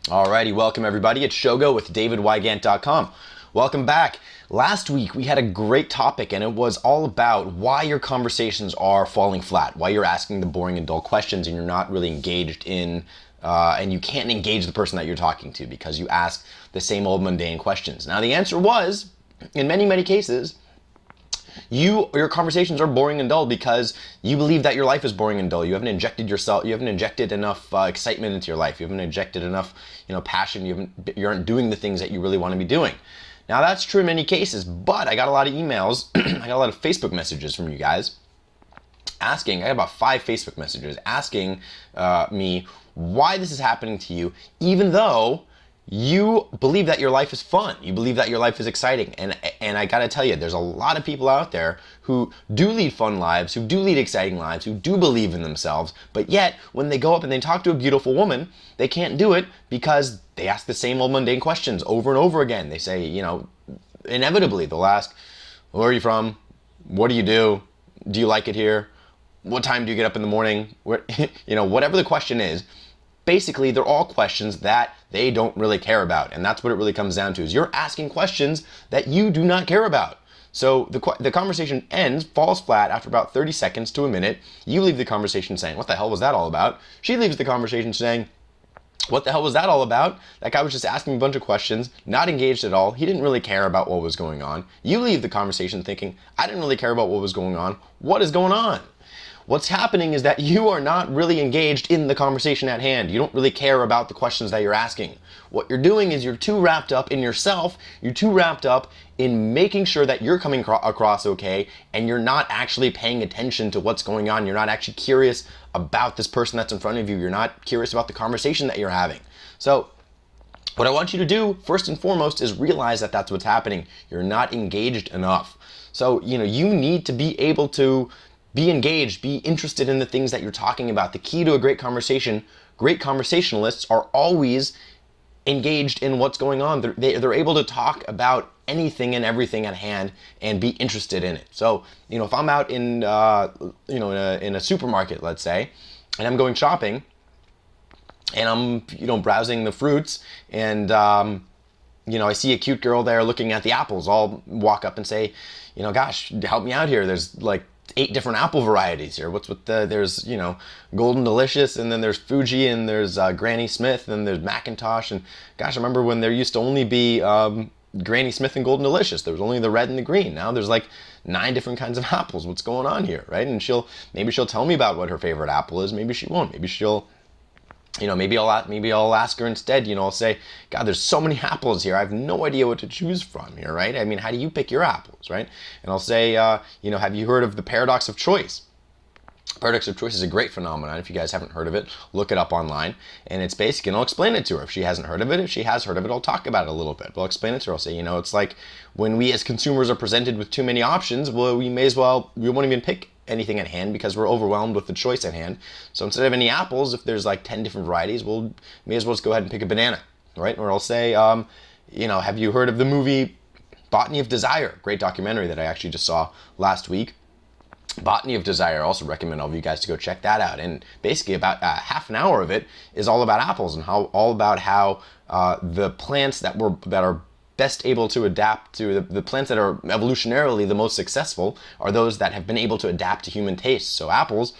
Alrighty, welcome everybody. It's Shogo with DavidWygant.com. Welcome back. Last week we had a great topic and it was all about why your conversations are falling flat, why you're asking the boring and dull questions and you're not really engaged in, and you can't engage the person that you're talking to because you ask the same old mundane questions. Now the answer was, in many cases, your conversations are boring and dull because you believe that your life is boring and dull. You haven't injected enough excitement into your life. You haven't injected enough, passion. You aren't doing the things that you really want to be doing. Now that's true in many cases, but I got a lot of emails, I got a lot of Facebook messages from you guys asking, I got about 5 Facebook messages asking me why this is happening to you, even though you believe that your life is fun. You believe that your life is exciting. And I gotta tell you, there's a lot of people out there who do lead fun lives, who do lead exciting lives, who do believe in themselves, but yet when they go up and they talk to a beautiful woman, they can't do it because they ask the same old mundane questions over and over again. They say, inevitably they'll ask, where are you from? What do you do? Do you like it here? What time do you get up in the morning? Whatever the question is, basically, they're all questions that they don't really care about. And that's what it really comes down to, is you're asking questions that you do not care about. So the conversation falls flat after about 30 seconds to a minute. You leave the conversation saying, what the hell was that all about? She leaves the conversation saying, what the hell was that all about? That guy was just asking a bunch of questions, not engaged at all. He didn't really care about what was going on. You leave the conversation thinking, I didn't really care about what was going on. What is going on? What's happening is that you are not really engaged in the conversation at hand. You don't really care about the questions that you're asking. What you're doing is you're too wrapped up in yourself. You're too wrapped up in making sure that you're coming across okay, and you're not actually paying attention to what's going on. You're not actually curious about this person that's in front of you. You're not curious about the conversation that you're having. So what I want you to do, first and foremost, is realize that that's what's happening. You're not engaged enough. So, you need to be able to be engaged, be interested in the things that you're talking about. The key to a great conversationalists are always engaged in what's going on. They're able to talk about anything and everything at hand and be interested in it. So, if I'm out in a supermarket, let's say, and I'm going shopping, and I'm browsing the fruits, and I see a cute girl there looking at the apples. I'll walk up and say, gosh, help me out here. There's like 8 different apple varieties here. What's with there's, Golden Delicious, and then there's Fuji, and there's Granny Smith, and there's Macintosh, and gosh, I remember when there used to only be Granny Smith and Golden Delicious. There was only the red and the green. Now there's like 9 different kinds of apples. What's going on here, right? And maybe she'll tell me about what her favorite apple is. Maybe she won't. Maybe she'll maybe I'll ask her instead, I'll say, God, there's so many apples here. I have no idea what to choose from here, right? I mean, how do you pick your apples, right? And I'll say, have you heard of the paradox of choice? Paradox of choice is a great phenomenon. If you guys haven't heard of it, look it up online. And it's basic, and I'll explain it to her. If she hasn't heard of it, if she has heard of it, I'll talk about it a little bit. But I'll explain it to her. I'll say, it's like when we as consumers are presented with too many options, well, we won't even pick anything at hand because we're overwhelmed with the choice at hand. So instead of any apples, if there's like 10 different varieties, we'll may as well just go ahead and pick a banana, right? Or I'll say, have you heard of the movie Botany of Desire? Great documentary that I actually just saw last week. Botany of Desire. I also recommend all of you guys to go check that out. And basically about half an hour of it is all about apples and all about how the plants that are best able to adapt to the plants that are evolutionarily the most successful are those that have been able to adapt to human tastes. So apples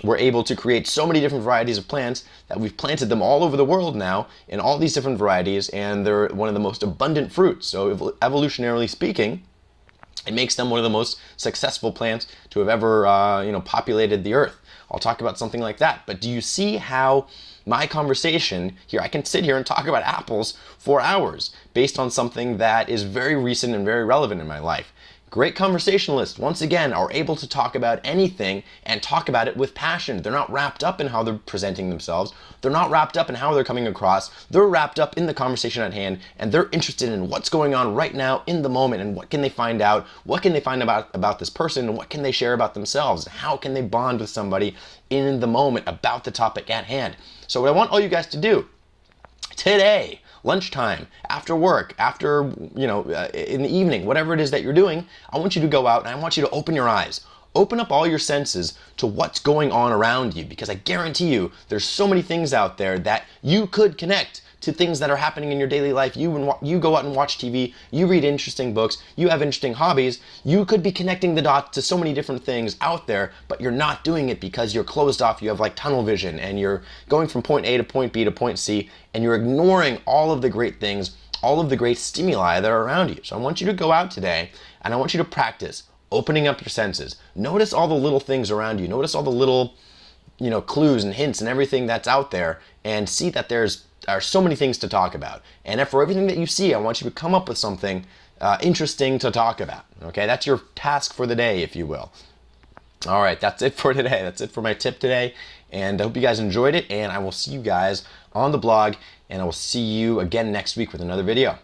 were able to create so many different varieties of plants that we've planted them all over the world now in all these different varieties, and they're one of the most abundant fruits. So evolutionarily speaking, it makes them one of the most successful plants to have ever populated the earth. I'll talk about something like that. But do you see how my conversation here, I can sit here and talk about apples for hours based on something that is very recent and very relevant in my life. Great conversationalists, once again, are able to talk about anything and talk about it with passion. They're not wrapped up in how they're presenting themselves. They're not wrapped up in how they're coming across. They're wrapped up in the conversation at hand, and they're interested in what's going on right now in the moment, and what can they find out, what can they find about this person, and what can they share about themselves, and how can they bond with somebody in the moment about the topic at hand. So what I want all you guys to do today, lunchtime, after work, after, in the evening, whatever it is that you're doing, I want you to go out and I want you to open your eyes. Open up all your senses to what's going on around you, because I guarantee you there's so many things out there that you could connect to things that are happening in your daily life. You go out and watch TV, you read interesting books, you have interesting hobbies. You could be connecting the dots to so many different things out there, but you're not doing it because you're closed off. You have like tunnel vision and you're going from point A to point B to point C, and you're ignoring all of the great things, all of the great stimuli that are around you. So I want you to go out today and I want you to practice opening up your senses. Notice all the little things around you. Notice all the little, clues and hints and everything that's out there, and see that there are so many things to talk about. And for everything that you see, I want you to come up with something interesting to talk about. Okay, that's your task for the day, if you will. All right, that's it for today. That's it for my tip today. And I hope you guys enjoyed it, and I will see you guys on the blog, and I will see you again next week with another video.